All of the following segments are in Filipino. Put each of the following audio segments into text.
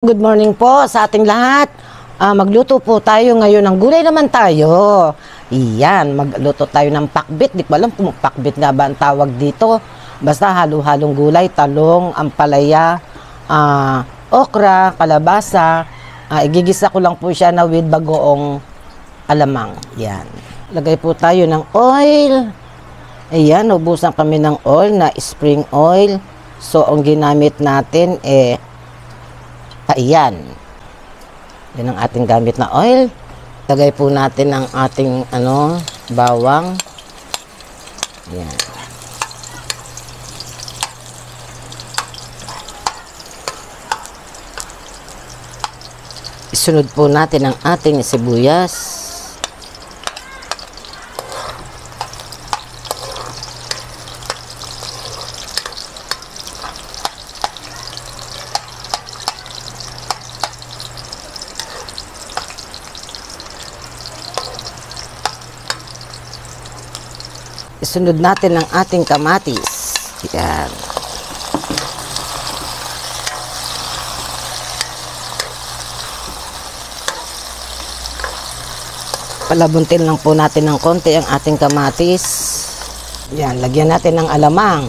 Good morning po sa ating lahat. Magluto po tayo ngayon ng gulay naman tayo. Iyan, magluto tayo ng pakbit. Di ko alam kung pakbit nga ba ang tawag dito. Basta halo-halong gulay, talong, ampalaya, okra, kalabasa. Igigisa ko lang po siya na with bagoong alamang. Yan. Lagay po tayo ng oil. Ayan, ubusan kami ng oil na spring oil. So, ang ginamit natin ayan. Yan ang ating gamit na oil. Lagay po natin ang ating bawang. Yan. Isunod po natin ang ating sibuyas. Isunod natin ang ating kamatis. Yan. Palabuntin lang po natin ng konti ang ating kamatis. Yan, lagyan natin ng alamang.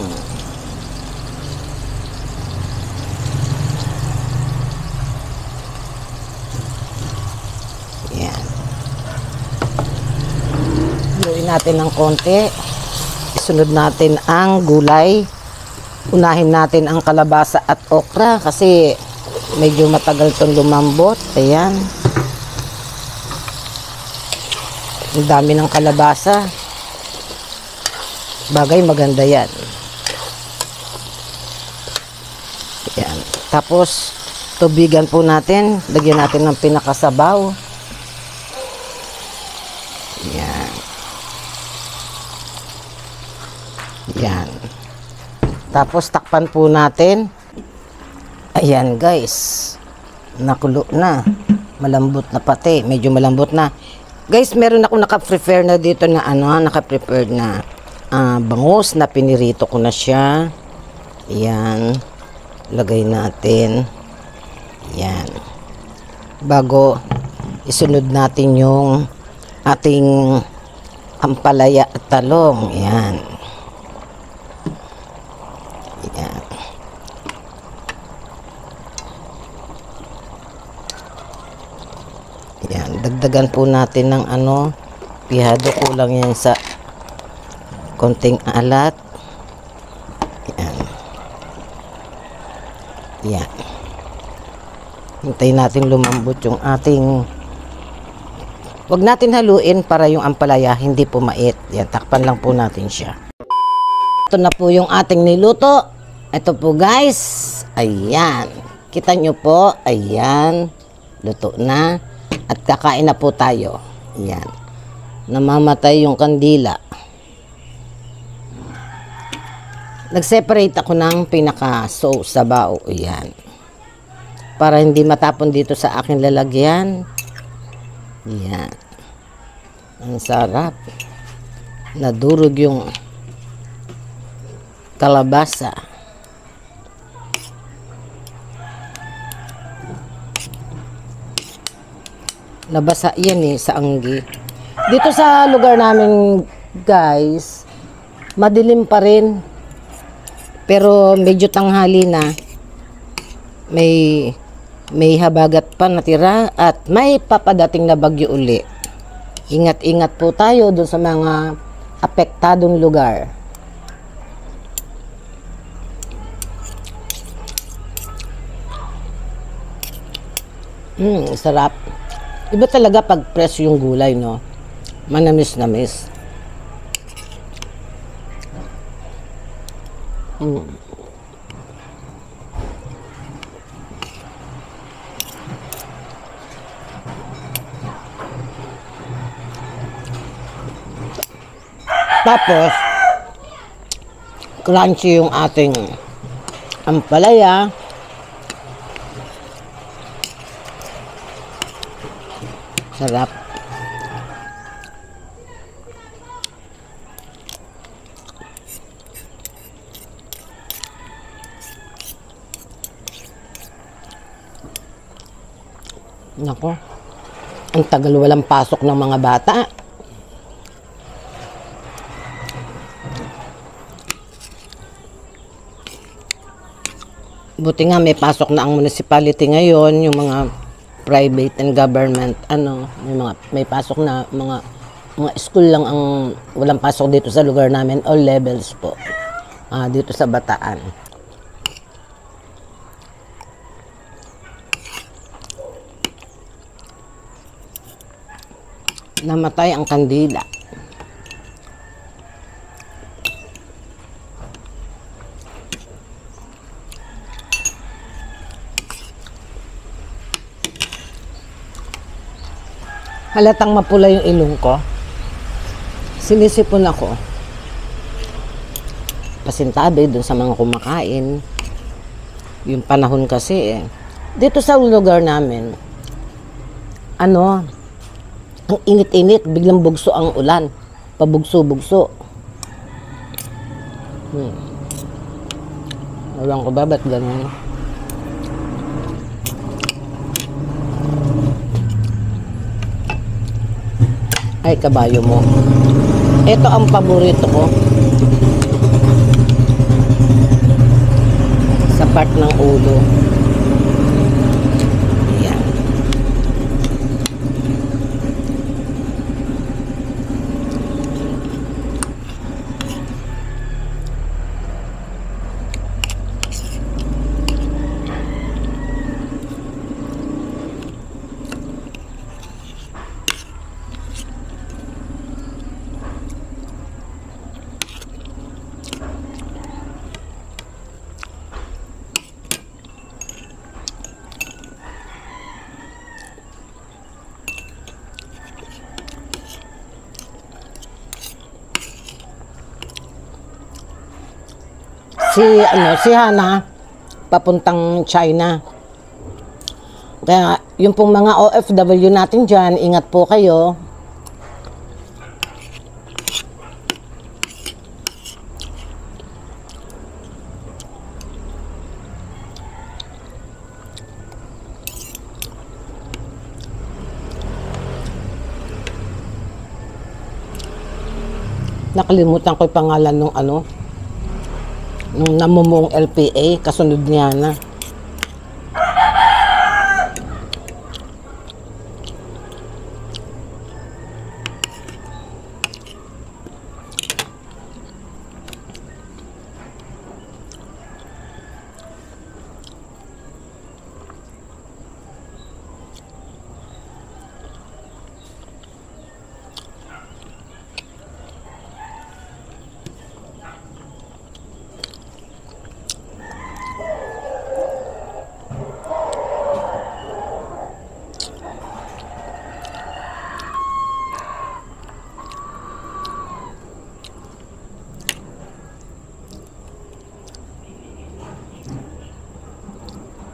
Yan. Haluin natin ng konti. Sunod natin ang gulay. Unahin natin ang kalabasa at okra kasi medyo matagal itong lumambot. Ayan. Ang dami ng kalabasa. Bagay maganda yan. Ayan. Tapos tubigan po natin. Lagyan natin ng pinakasabaw. Ayan. Yan. Tapos takpan po natin. Ayan guys. Nakulo na. Malambot na pati. Medyo malambot na. Guys, meron ako naka-prepare na dito na naka-prepare na bangus na pinirito ko na siya. Ayan. Lagay natin. Ayan. Bago isunod natin yung ating ampalaya at talong. Ayan. Ayan. Ayan. Dagdagan po natin ng pihado, kulang yan sa konting alat. Ayan. Ayan. Hintayin natin lumambot yung ating, wag natin haluin para yung ampalaya hindi pumait. Ayan, takpan lang po natin siya. Ito na po yung ating niluto. Ito po guys. Ayan. Kita nyo po. Ayan. Luto na. At kakain na po tayo. Ayan. Namamatay yung kandila. Nag-separate ako ng pinaka-sauce sabaw. Ayan. Para hindi matapon dito sa aking lalagyan. Ayan. Ang sarap. Nadurog yung kalabasa. Nabasa yan sa anggi. Dito sa lugar namin guys, madilim pa rin. Pero medyo tanghali na. May habagat pa natira at may papadating na bagyo uli. Ingat-ingat po tayo dun sa mga apektadong lugar. Sarap. Iba talaga pag press yung gulay, no? Manamis-namis. Tapos, crunchy yung ating ampalaya. Sarap. Nako, ang tagal walang pasok ng mga bata. Buti nga may pasok na ang municipality ngayon, yung mga private and government, may pasok na mga school lang ang walang pasok dito sa lugar namin, all levels po. Dito sa Bataan. Namatay ang kandila. Halatang mapula yung ilong ko. Sinisipon ako. Pasintabi dun sa mga kumakain. Yung panahon kasi Dito sa lugar namin, ang init-init, biglang bugso ang ulan. Pabugso-bugso. Ewan ko ba, ba't ganun? Ay, kabayo mo. Ito ang paborito ko. Sa part ng ulo. Ayan. Si Hana papuntang China. Kaya yung pong mga OFW natin dyan, ingat po kayo. Nakalimutan ko yung pangalan nung nung namumong LPA, kasunod niya na.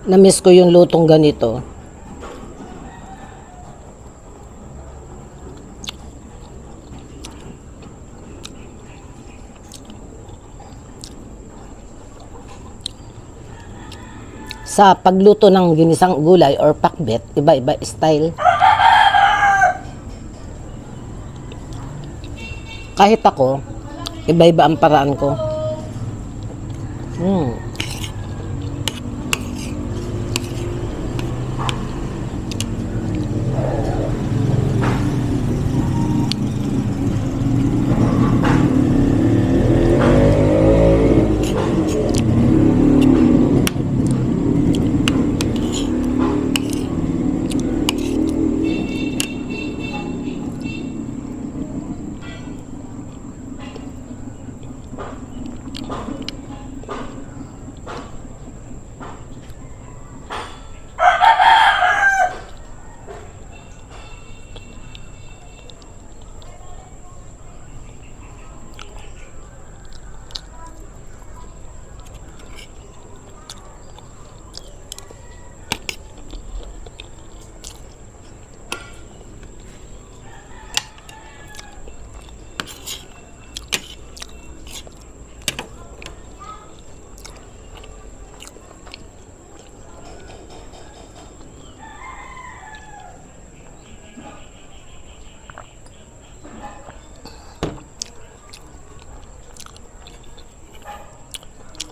Na-miss ko yung lutong ganito. Sa pagluto ng ginisang gulay or pakbet, iba-iba style. Kahit ako, iba-iba ang paraan ko.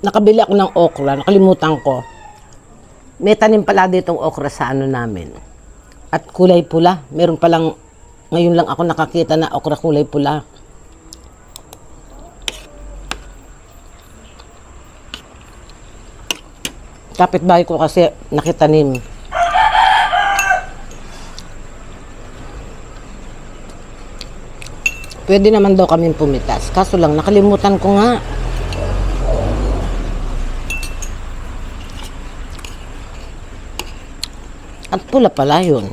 Nakabili ako ng okra, nakalimutan ko. May tanim pala ditong okra sa ano namin. At kulay pula. Meron palang, ngayon lang ako nakakita na okra kulay pula. Kapitbahay ko kasi nakitanim. Pwede naman daw kaming pumitas. Kaso lang, nakalimutan ko nga. At pula pala yun.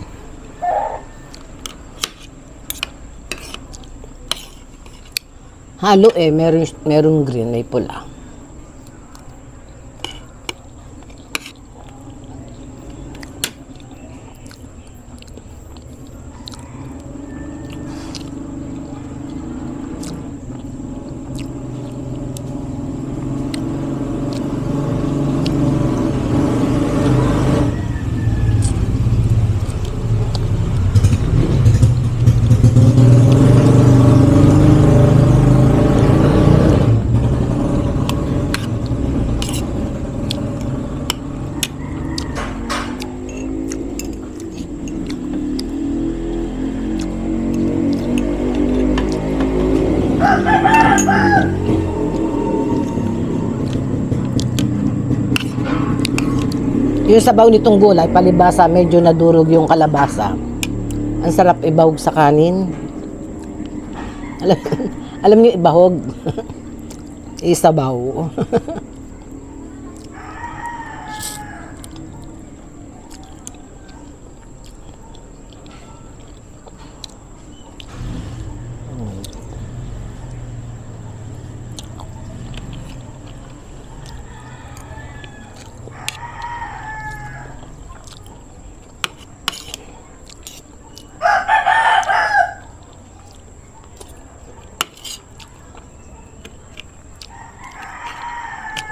Halo eh, meron green, may pula. Yung sabaw nitong gulay, palibasa, medyo nadurog yung kalabasa. Ang sarap ibahog sa kanin. Alam niyo ibahog? Isabaw.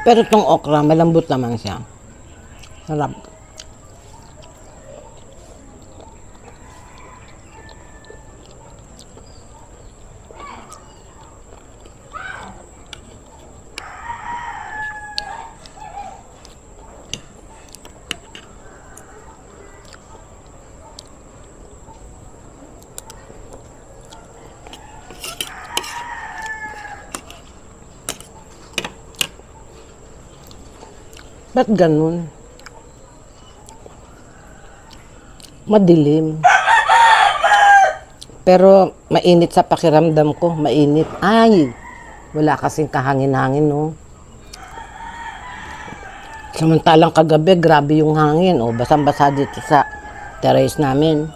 Pero itong okra, malambot naman siya. Sarap. Ba't ganun? Madilim. Pero mainit sa pakiramdam ko. Mainit. Ay! Wala kasing kahangin-hangin, no? Samantalang kagabi, grabe yung hangin. O, basang-basa dito sa terrace namin.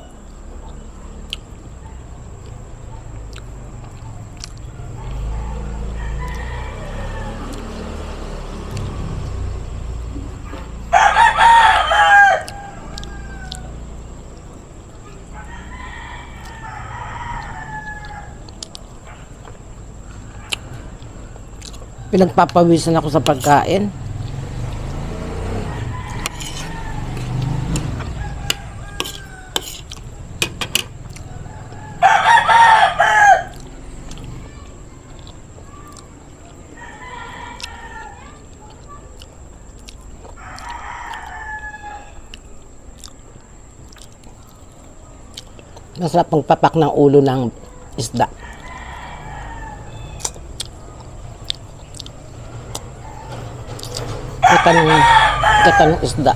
Pinagpapawisan ako sa pagkain. Masarap pagpapak ng ulo ng isda. Kita ng isda.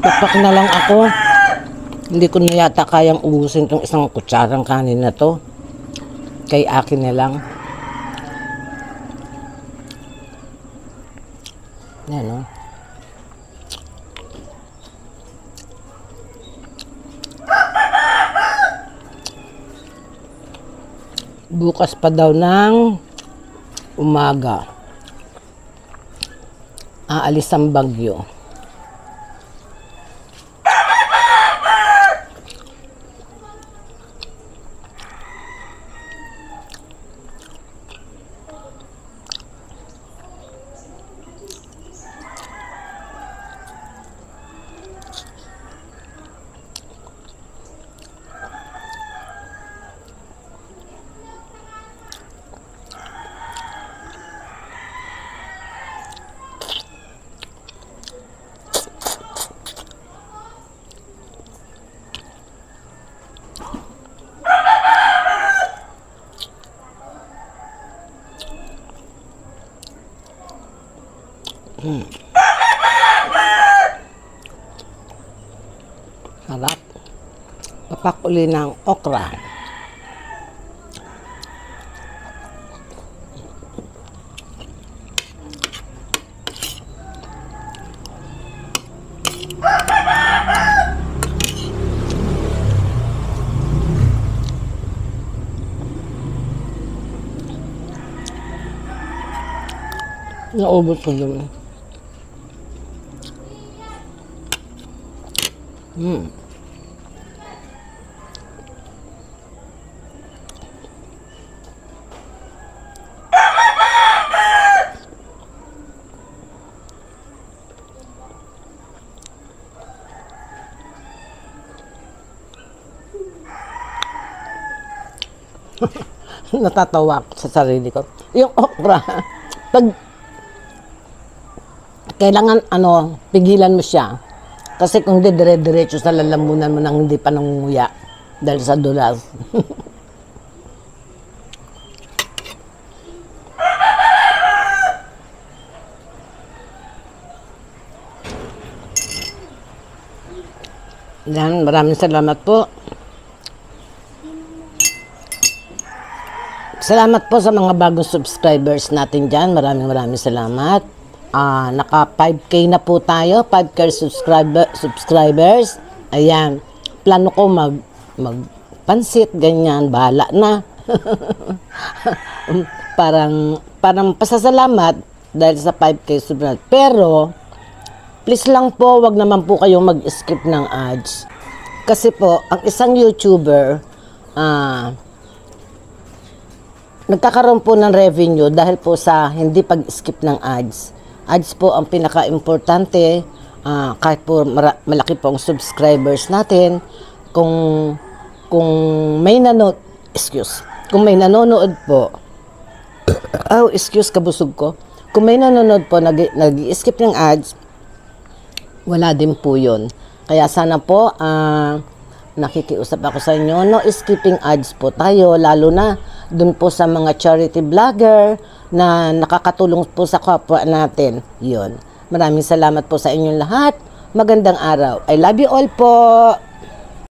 Papak na lang ako. Hindi ko na yata kayang ubusin tong isang kutsarang kanin na to. Kay akin na lang. Yan, no? Bukas pa daw ng umaga. Aalis ang bagyo. Sarap. Papakuli ng okra. Naubos ko naman. Natatawa ako sa sarili ko. Yung okra, pag kailangan pigilan mo siya. Kasi kung di dire-diretso sa lalamunan mo nang hindi pa nangunguya dahil sa dulas. Yan, maraming salamat po. Salamat po sa mga bagong subscribers natin dyan. Maraming salamat. Naka 5K na po tayo. 5K subscribers. Ayan. Plano ko magpansit, ganyan. Bahala na. parang pasasalamat dahil sa 5K subscribers. Pero, please lang po, wag naman po kayong mag-skip ng ads. Kasi po, ang isang YouTuber, nagkakaroon po ng revenue dahil po sa hindi pag-skip ng ads. Ads po ang pinaka-importante, kahit po malaki po ang subscribers natin. Kung may nanonood po, kabusog ko. Kung may nanonood po, nag-skip ng ads, wala din po yun. Kaya sana po, nakikiusap ako sa inyo, no skipping ads po tayo, lalo na dun po sa mga charity vlogger na nakakatulong po sa kapwa natin. Yun. Maraming salamat po sa inyong lahat. Magandang araw. I love you all po.